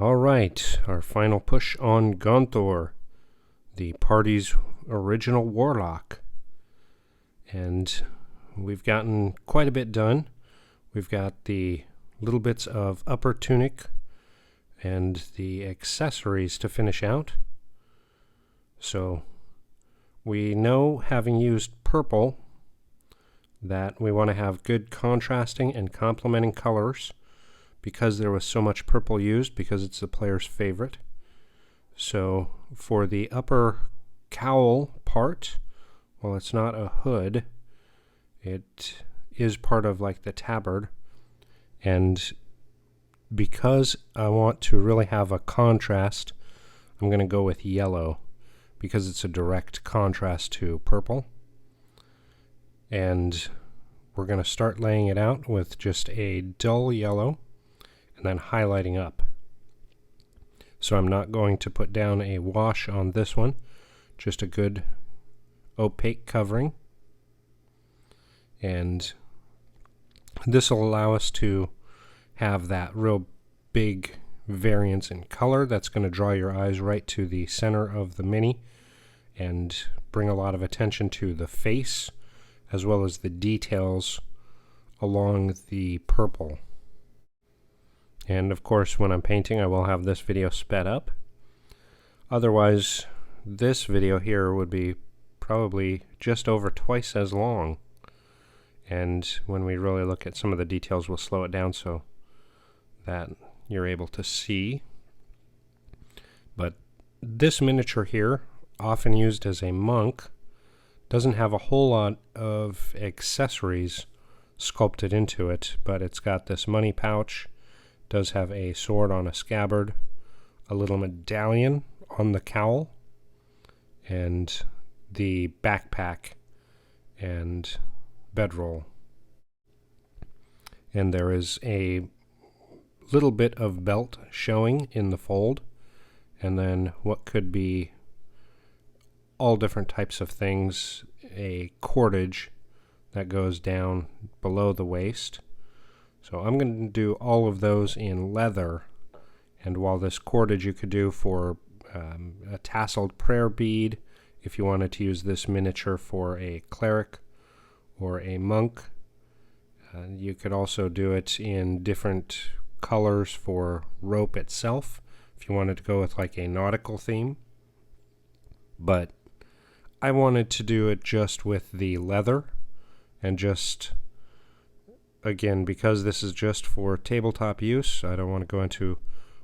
Alright, our final push on Gonthor, the party's original warlock. And we've gotten quite a bit done. We've got the little bits of upper tunic and the accessories to finish out. So we know, having used purple, that we want to have good contrasting and complementing colors, because there was so much purple used, because it's the player's favorite. So for the upper cowl part, well, it's not a hood, it is part of like the tabard, and because I want to really have a contrast, I'm going to go with yellow, because it's a direct contrast to purple. And we're going to start laying it out with just a dull yellow and then highlighting up. So I'm not going to put down a wash on this one, just a good opaque covering. And this will allow us to have that real big variance in color that's going to draw your eyes right to the center of the mini and bring a lot of attention to the face as well as the details along the purple. And of course, when I'm painting, I will have this video sped up. Otherwise, this video here would be probably just over twice as long. And when we really look at some of the details, we'll slow it down so that you're able to see. But this miniature here, often used as a monk, doesn't have a whole lot of accessories sculpted into it, but it's got this money pouch, does have a sword on a scabbard, a little medallion on the cowl, and the backpack and bedroll. And there is a little bit of belt showing in the fold, and then what could be all different types of things, a cordage that goes down below the waist. So I'm going to do all of those in leather, and while this cordage you could do for a tasseled prayer bead, if you wanted to use this miniature for a cleric or a monk. You could also do it in different colors for rope itself, if you wanted to go with like a nautical theme. But I wanted to do it just with the leather, and just, again, because this is just for tabletop use, I don't want to go into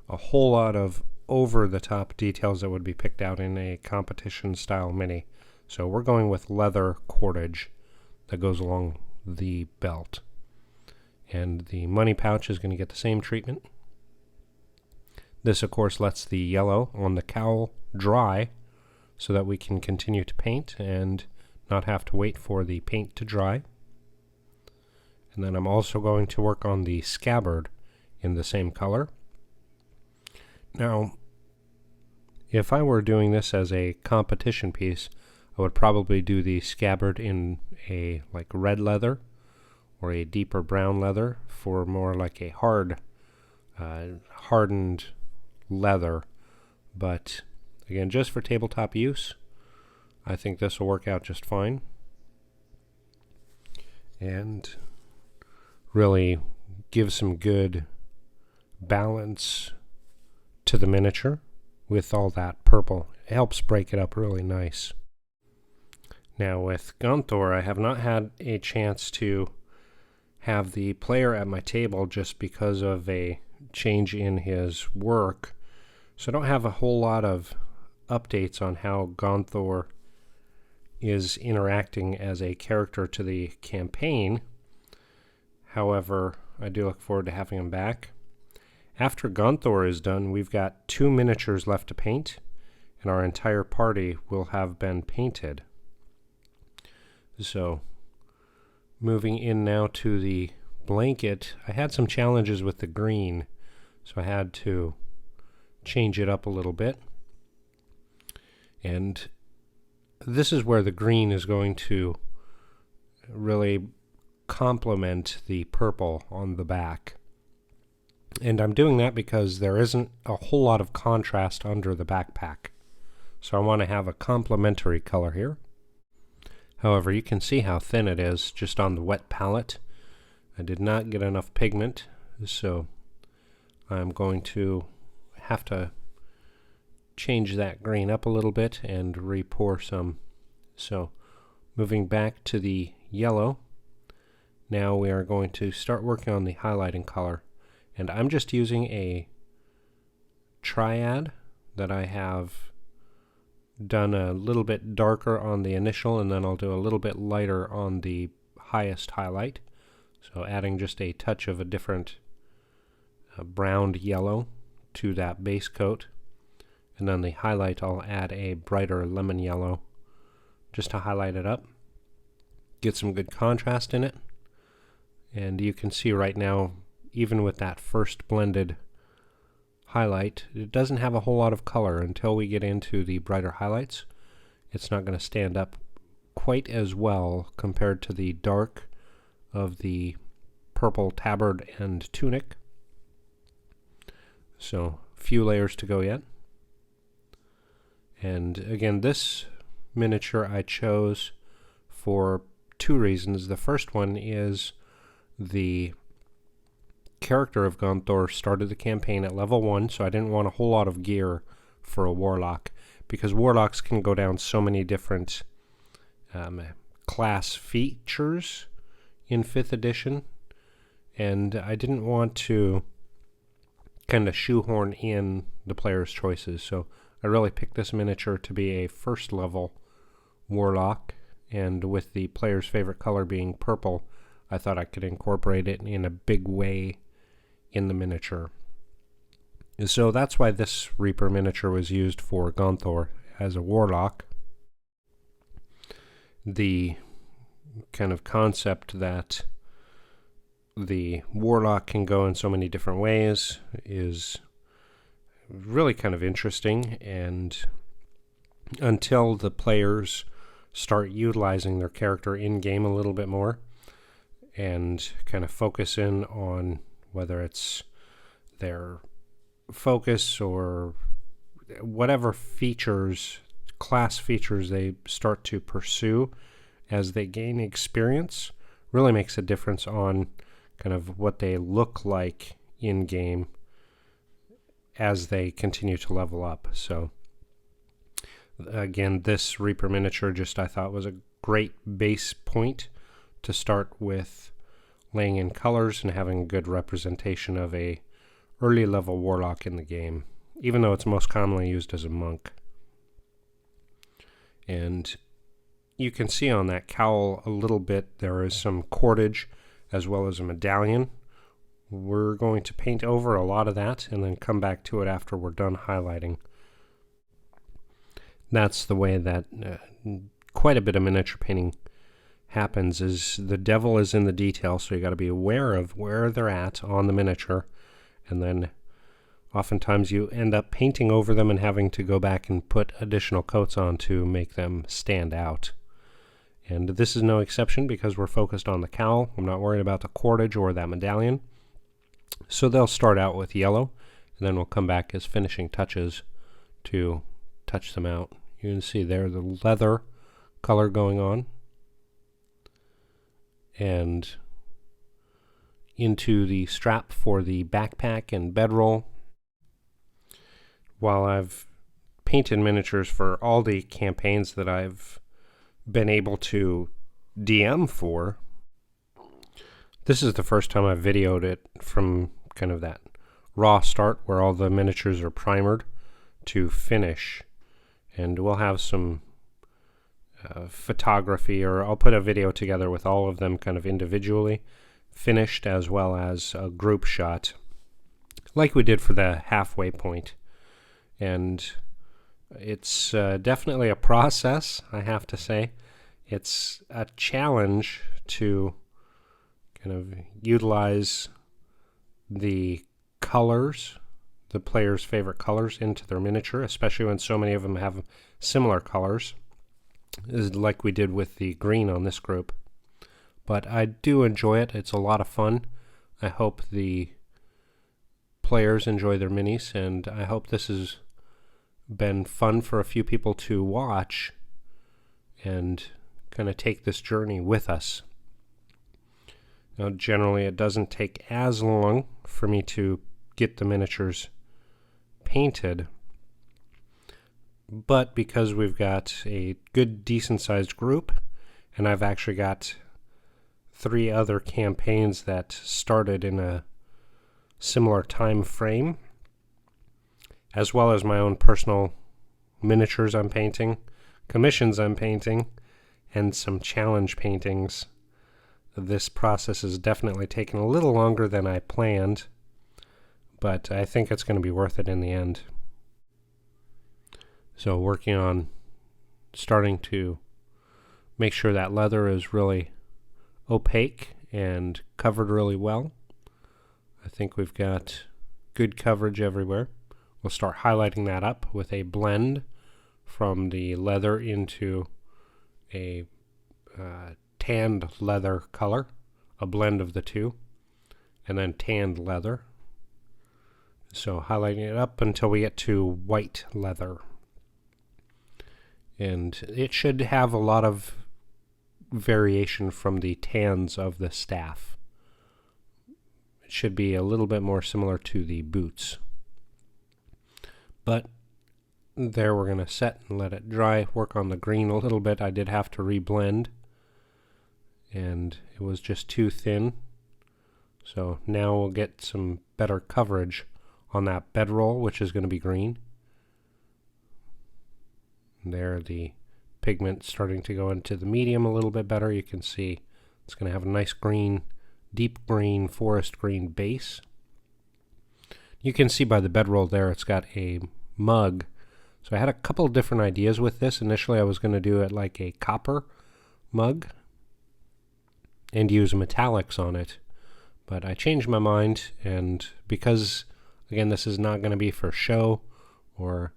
a whole lot of over-the-top details that would be picked out in a competition-style mini. So we're going with leather cordage that goes along the belt. And the money pouch is going to get the same treatment. This, of course, lets the yellow on the cowl dry so that we can continue to paint and not have to wait for the paint to dry. And then I'm also going to work on the scabbard in the same color. Now, if I were doing this as a competition piece, I would probably do the scabbard in a like red leather or a deeper brown leather for more like a hardened leather. But again, just for tabletop use, I think this will work out just fine. And really give some good balance to the miniature with all that purple. It helps break it up really nice. Now with Gonthor, I have not had a chance to have the player at my table just because of a change in his work. So I don't have a whole lot of updates on how Gonthor is interacting as a character to the campaign. However, I do look forward to having him back. After Gonthor is done, we've got 2 miniatures left to paint, and our entire party will have been painted. So, moving in now to the blanket, I had some challenges with the green, so I had to change it up a little bit. And this is where the green is going to really complement the purple on the back. And I'm doing that because there isn't a whole lot of contrast under the backpack. So I want to have a complementary color here. However, you can see how thin it is just on the wet palette. I did not get enough pigment, so I'm going to have to change that green up a little bit and re-pour some. So moving back to the yellow, now we are going to start working on the highlighting color. And I'm just using a triad that I have done a little bit darker on the initial, and then I'll do a little bit lighter on the highest highlight. So adding just a touch of a different browned yellow to that base coat. And then the highlight, I'll add a brighter lemon yellow just to highlight it up. Get some good contrast in it. And you can see right now, even with that first blended highlight, it doesn't have a whole lot of color until we get into the brighter highlights. It's not going to stand up quite as well compared to the dark of the purple tabard and tunic. So, few layers to go yet. And again, this miniature I chose for two reasons. The first one is the character of Gonthor started the campaign at level 1, so I didn't want a whole lot of gear for a warlock, because warlocks can go down so many different class features in 5th edition, and I didn't want to kind of shoehorn in the player's choices, so I really picked this miniature to be a first level warlock, and with the player's favorite color being purple, I thought I could incorporate it in a big way in the miniature. So that's why this Reaper miniature was used for Gonthor as a warlock. The kind of concept that the warlock can go in so many different ways is really kind of interesting, and until the players start utilizing their character in-game a little bit more and kind of focus in on whether it's their focus or whatever features, class features they start to pursue as they gain experience, really makes a difference on kind of what they look like in-game as they continue to level up. So again, this Reaper miniature just I thought was a great base point to start with laying in colors and having a good representation of a early level warlock in the game, even though it's most commonly used as a monk. And you can see on that cowl a little bit there is some cordage as well as a medallion. We're going to paint over a lot of that and then come back to it after we're done highlighting. That's the way that quite a bit of miniature painting happens, is the devil is in the detail, so you got to be aware of where they're at on the miniature, and then oftentimes you end up painting over them and having to go back and put additional coats on to make them stand out. And this is no exception because we're focused on the cowl. I'm not worried about the cordage or that medallion. So they'll start out with yellow, and then we'll come back as finishing touches to touch them out. You can see there the leather color going on, and into the strap for the backpack and bedroll. While I've painted miniatures for all the campaigns that I've been able to DM for, this is the first time I've videoed it from kind of that raw start where all the miniatures are primered to finish. And we'll have some photography, or I'll put a video together with all of them kind of individually finished as well as a group shot like we did for the halfway point. And it's definitely a process, I have to say. It's a challenge to kind of utilize the colors, the player's favorite colors, into their miniature, especially when so many of them have similar colors, like we did with the green on this group. But I do enjoy it. It's a lot of fun. I hope the players enjoy their minis, and I hope this has been fun for a few people to watch and kind of take this journey with us. Now, generally it doesn't take as long for me to get the miniatures painted, but because we've got a good decent sized group, and I've actually got 3 other campaigns that started in a similar time frame, as well as my own personal miniatures I'm painting, commissions I'm painting, and some challenge paintings. This process has definitely taken a little longer than I planned, but I think it's going to be worth it in the end. So working on starting to make sure that leather is really opaque and covered really well. I think we've got good coverage everywhere. We'll start highlighting that up with a blend from the leather into a tanned leather color, a blend of the two, and then tanned leather. So highlighting it up until we get to white leather. And it should have a lot of variation from the tans of the staff. It should be a little bit more similar to the boots. But there we're going to set and let it dry, work on the green a little bit. I did have to reblend, and it was just too thin. So now we'll get some better coverage on that bedroll, which is going to be green. There, the pigment starting to go into the medium a little bit better. You can see it's going to have a nice green, deep green, forest green base. You can see by the bedroll there it's got a mug. So I had a couple of different ideas with this. Initially I was going to do it like a copper mug and use metallics on it. But I changed my mind, and because, again, this is not going to be for show or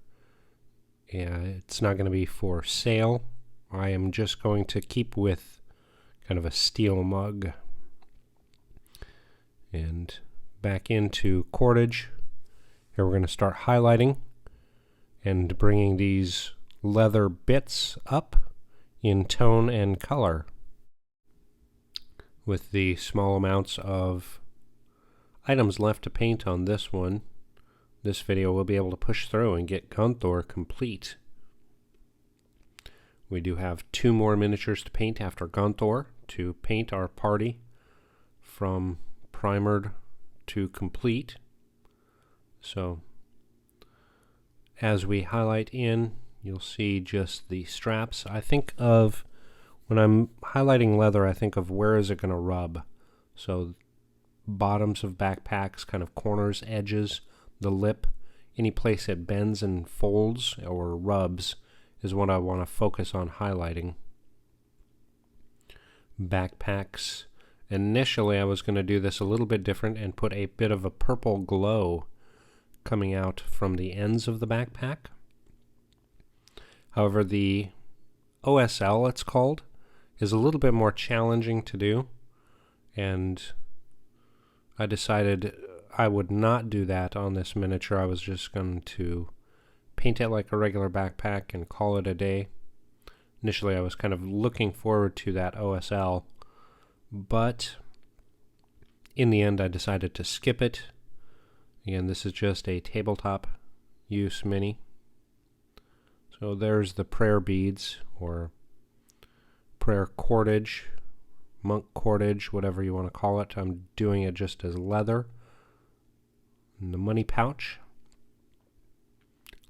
it's not going to be for sale, I am just going to keep with kind of a steel mug. And back into cordage. Here we're going to start highlighting and bringing these leather bits up in tone and color. With the small amounts of items left to paint on this one, this video will be able to push through and get Gonthor complete. We do have 2 more miniatures to paint after Gonthor to paint our party from primered to complete. So as we highlight in, you'll see just the straps. I think of, when I'm highlighting leather, I think of where is it going to rub. So bottoms of backpacks, kind of corners, edges, the lip, any place it bends and folds or rubs is what I want to focus on highlighting. Backpacks. Initially I was going to do this a little bit different and put a bit of a purple glow coming out from the ends of the backpack. However, the OSL, it's called, is a little bit more challenging to do, and I decided I would not do that on this miniature. I was just going to paint it like a regular backpack and call it a day. Initially I was kind of looking forward to that OSL, but in the end I decided to skip it. Again, this is just a tabletop use mini. So there's the prayer beads, or prayer cordage, monk cordage, whatever you want to call it. I'm doing it just as leather. And the money pouch.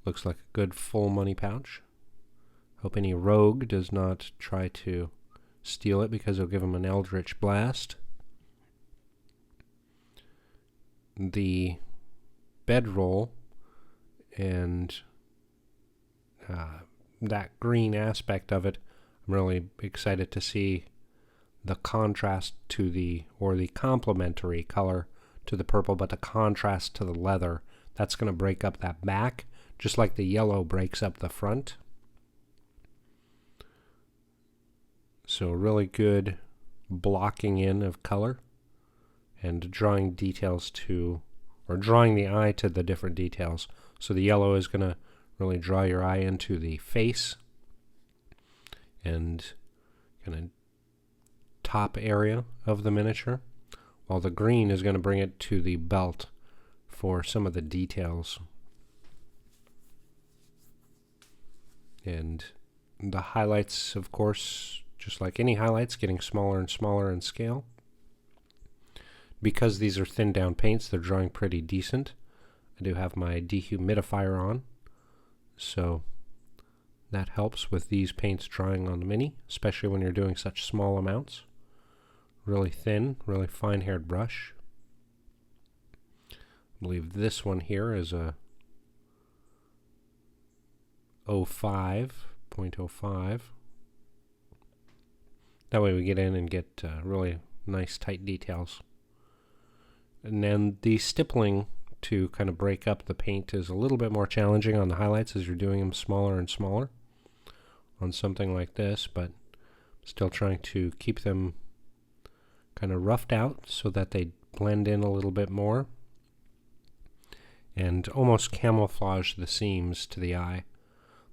Looks like a good full money pouch. Hope any rogue does not try to steal it, because it'll give him an eldritch blast. The bedroll and that green aspect of it, I'm really excited to see the contrast to the, or the complementary color to the purple, but the contrast to the leather. That's going to break up that back, just like the yellow breaks up the front. So really good blocking in of color and drawing details to, or drawing the eye to the different details. So the yellow is going to really draw your eye into the face and kind of top area of the miniature, while the green is going to bring it to the belt for some of the details. And the highlights, of course, just like any highlights, getting smaller and smaller in scale. Because these are thinned down paints, they're drawing pretty decent. I do have my dehumidifier on, so that helps with these paints drying on the Mini, especially when you're doing such small amounts. Really thin, really fine-haired brush. I believe this one here is a 0.05. That way we get in and get really nice tight details. And then the stippling to kind of break up the paint is a little bit more challenging on the highlights as you're doing them smaller and smaller on something like this, but still trying to keep them kind of roughed out so that they blend in a little bit more and almost camouflage the seams to the eye.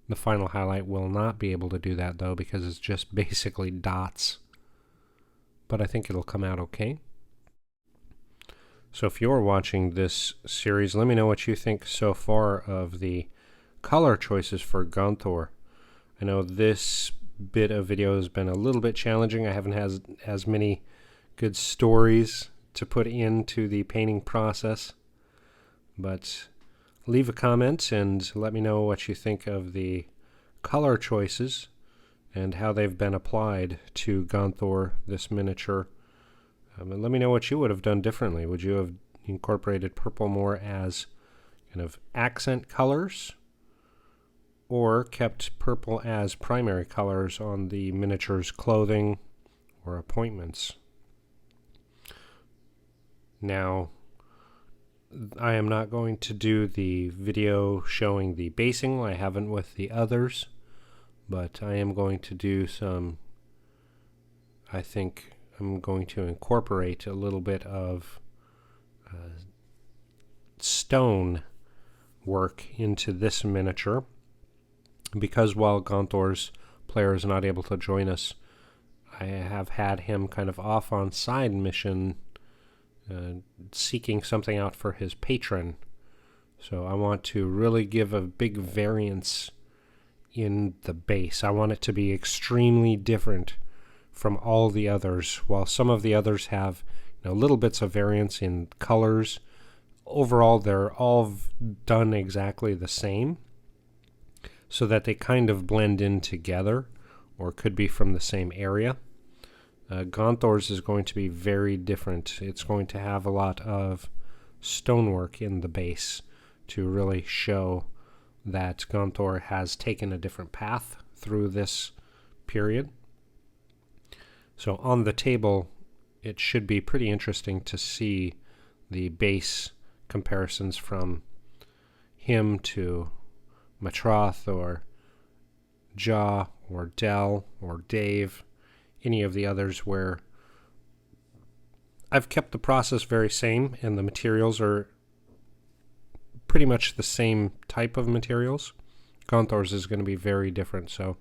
The final highlight will not be able to do that though, because it's just basically dots, but I think it'll come out okay. So if you're watching this series, let me know what you think so far of the color choices for Gonthor. I know this bit of video has been a little bit challenging. I haven't had as many good stories to put into the painting process, but leave a comment and let me know what you think of the color choices and how they've been applied to Gonthor, this miniature. And let me know what you would have done differently. Would you have incorporated purple more as kind of accent colors, or kept purple as primary colors on the miniature's clothing or appointments? Now, I am not going to do the video showing the basing. I haven't with the others, but I am going to do some, I think I'm going to incorporate a little bit of stone work into this miniature, because while Gonthor's player is not able to join us, I have had him kind of off on side mission seeking something out for his patron. So I want to really give a big variance in the base. I want it to be extremely different from all the others. While some of the others have little bits of variance in colors, overall they're all done exactly the same, so that they kind of blend in together, or could be from the same area. Gonthor's is going to be very different. It's going to have a lot of stonework in the base to really show that Gonthor has taken a different path through this period. So on the table, it should be pretty interesting to see the base comparisons from him to Matroth or Jaw or Dell or Dave, any of the others, where I've kept the process very same and the materials are pretty much the same type of materials. Gonthor's is going to be very different, so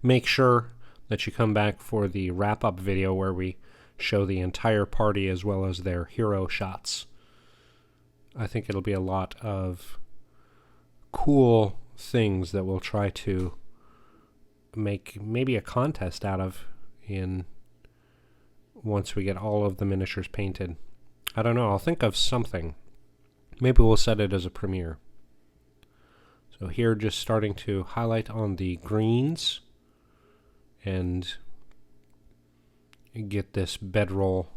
make sure that you come back for the wrap-up video where we show the entire party as well as their hero shots. I think it'll be a lot of cool things that we'll try to make maybe a contest out of once we get all of the miniatures painted. I don't know, I'll think of something. Maybe we'll set it as a premiere. So here, just starting to highlight on the greens and get this bedroll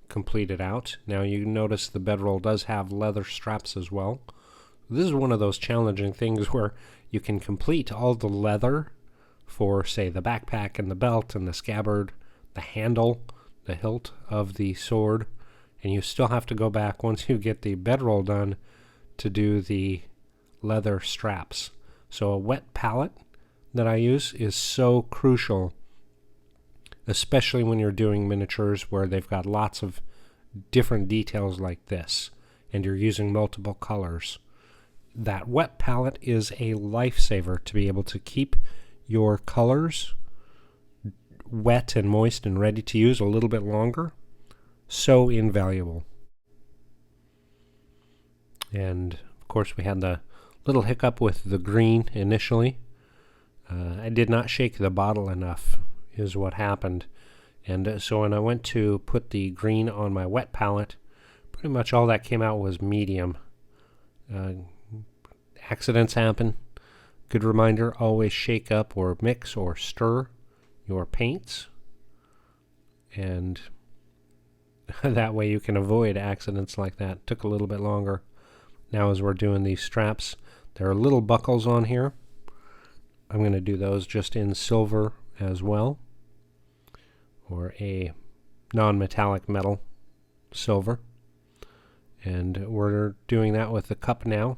completed out. Now you notice the bedroll does have leather straps as well. This is one of those challenging things where you can complete all the leather for, say, the backpack and the belt and the scabbard, the handle, the hilt of the sword, and you still have to go back once you get the bedroll done to do the leather straps. So a wet palette that I use is so crucial, especially when you're doing miniatures where they've got lots of different details like this, and you're using multiple colors, that wet palette is a lifesaver to be able to keep your colors wet and moist and ready to use a little bit longer. So invaluable. And of course we had the little hiccup with the green initially. I did not shake the bottle enough is what happened. And so when I went to put the green on my wet palette, pretty much all that came out was medium. Accidents happen. Good reminder, always shake up or mix or stir your paints. And that way you can avoid accidents like that. Took a little bit longer. Now as we're doing these straps, there are little buckles on here. I'm going to do those just in silver as well, or a non-metallic metal silver. And we're doing that with the cup now.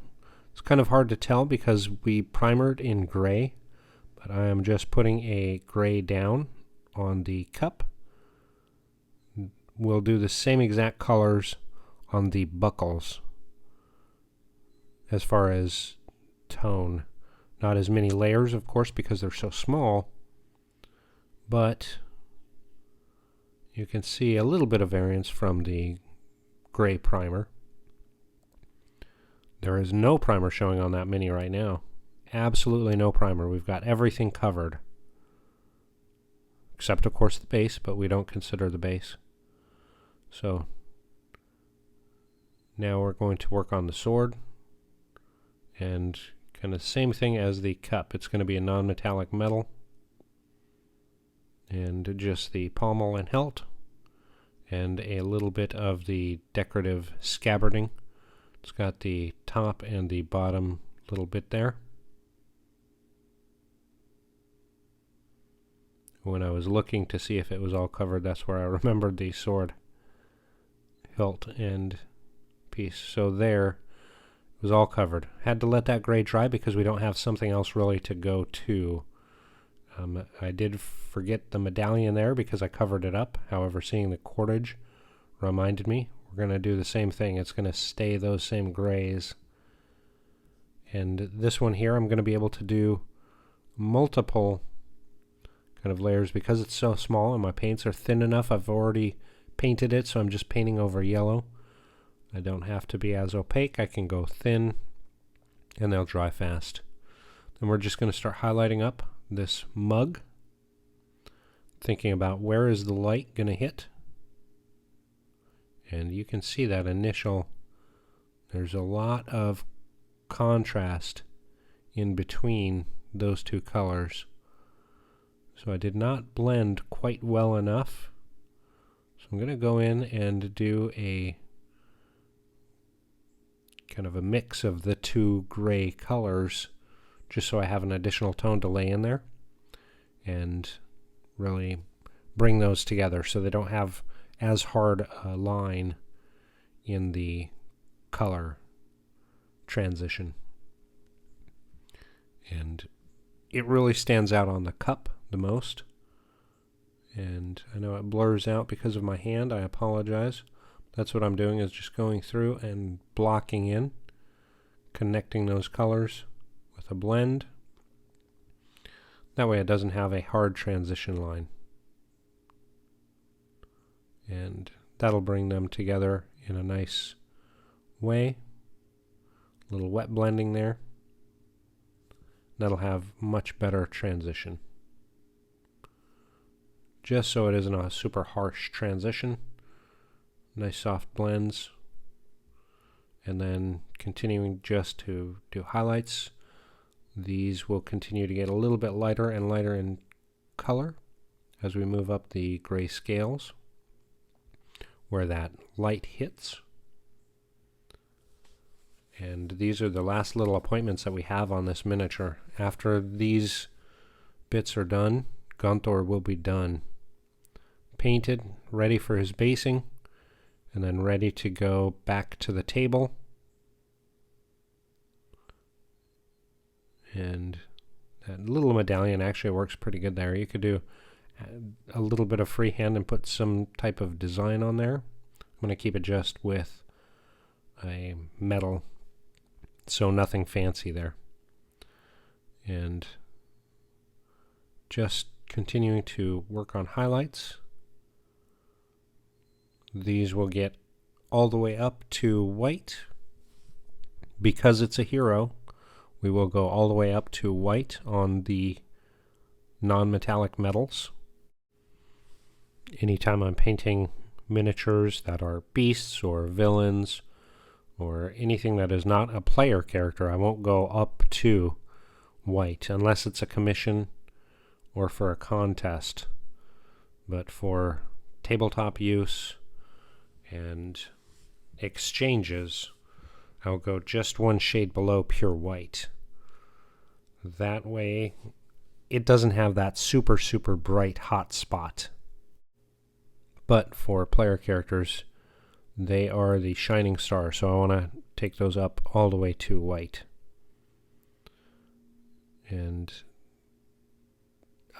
It's kind of hard to tell because we primered in gray, but I am just putting a gray down on the cup. We'll do the same exact colors on the buckles as far as tone. Not as many layers, of course, because they're so small, but you can see a little bit of variance from the gray primer. There is no primer showing on that Mini right now. Absolutely no primer. We've got everything covered. Except, of course, the base, but we don't consider the base. So, now we're going to work on the sword. And kind of the same thing as the cup. It's going to be a non-metallic metal. And just the pommel and hilt. And a little bit of the decorative scabbarding. It's got the top and the bottom little bit there. When I was looking to see if it was all covered, that's where I remembered the sword hilt and piece. So there, it was all covered. Had to let that gray dry because we don't have something else really to go to. I did forget the medallion there because I covered it up. However, seeing the cordage reminded me. We're going to do the same thing. It's going to stay those same grays. And this one here, I'm going to be able to do multiple kind of layers because it's so small and my paints are thin enough. I've already painted it, so I'm just painting over yellow. I don't have to be as opaque. I can go thin and they'll dry fast. Then we're just going to start highlighting up this mug, thinking about where is the light going to hit. And you can see that initial, there's a lot of contrast in between those two colors. So I did not blend quite well enough. So I'm going to go in and do a kind of a mix of the two gray colors, just so I have an additional tone to lay in there and really bring those together so they don't have as hard a line in the color transition. And it really stands out on the cup the most. And I know it blurs out because of my hand. I apologize. That's what I'm doing, is just going through and blocking in, connecting those colors with a blend. That way it doesn't have a hard transition line. And that'll bring them together in a nice way. A little wet blending there. That'll have much better transition. Just so it isn't a super harsh transition. Nice soft blends. And then continuing just to do highlights. These will continue to get a little bit lighter and lighter in color as we move up the gray scales where that light hits. And these are the last little appointments that we have on this miniature. After these bits are done, Gonthor will be done. Painted, ready for his basing, and then ready to go back to the table. And that little medallion actually works pretty good there. You could do a little bit of freehand and put some type of design on there. I'm going to keep it just with a metal, so nothing fancy there. And just continuing to work on highlights. These will get all the way up to white. Because it's a hero, we will go all the way up to white on the non-metallic metals. Anytime I'm painting miniatures that are beasts or villains or anything that is not a player character, I won't go up to white unless it's a commission or for a contest. But for tabletop use and exchanges, I'll go just one shade below pure white. That way it doesn't have that super bright hot spot. But for player characters, they are the shining star, so I want to take those up all the way to white. And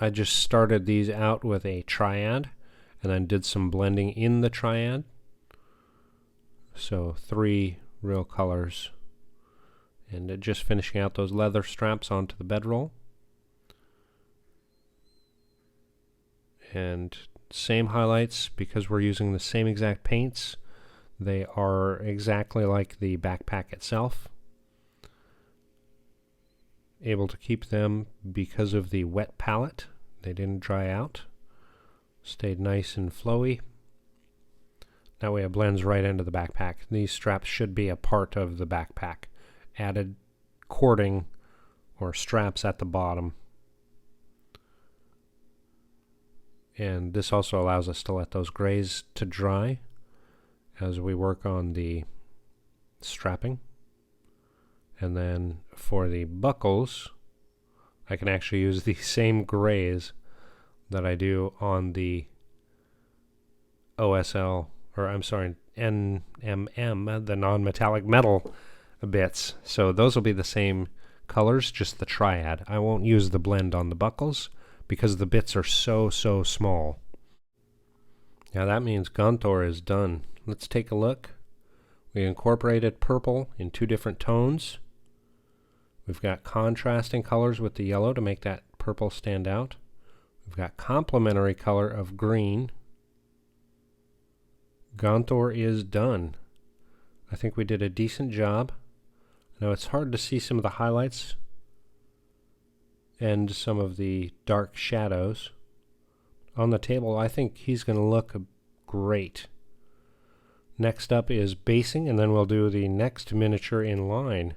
I just started these out with a triad and then did some blending in the triad. So 3 real colors, and just finishing out those leather straps onto the bedroll. And same highlights, because we're using the same exact paints. They are exactly like the backpack itself. Able to keep them because of the wet palette. They didn't dry out. Stayed nice and flowy. That way it blends right into the backpack. These straps should be a part of the backpack. Added cording or straps at the bottom. And this also allows us to let those grays to dry as we work on the strapping. And then for the buckles, I can actually use the same grays that I do on the OSL, or I'm sorry, NMM, the non-metallic metal bits. So those will be the same colors, just the triad. I won't use the blend on the buckles because the bits are so small. Now that means Gonthor is done. Let's take a look. We incorporated purple in 2 different tones. We've got contrasting colors with the yellow to make that purple stand out. We've got complementary color of green. Gonthor is done. I think we did a decent job. Now it's hard to see some of the highlights and some of the dark shadows. On the table, I think he's going to look great. Next up is basing, and then we'll do the next miniature in line.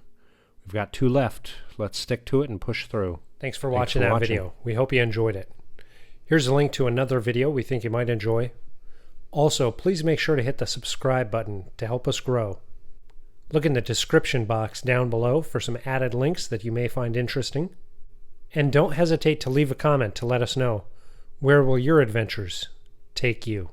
We've got 2 left. Let's stick to it and push through. Thanks for watching that video. We hope you enjoyed it. Here's a link to another video we think you might enjoy. Also, please make sure to hit the subscribe button to help us grow. Look in the description box down below for some added links that you may find interesting. And don't hesitate to leave a comment to let us know, where will your adventures take you?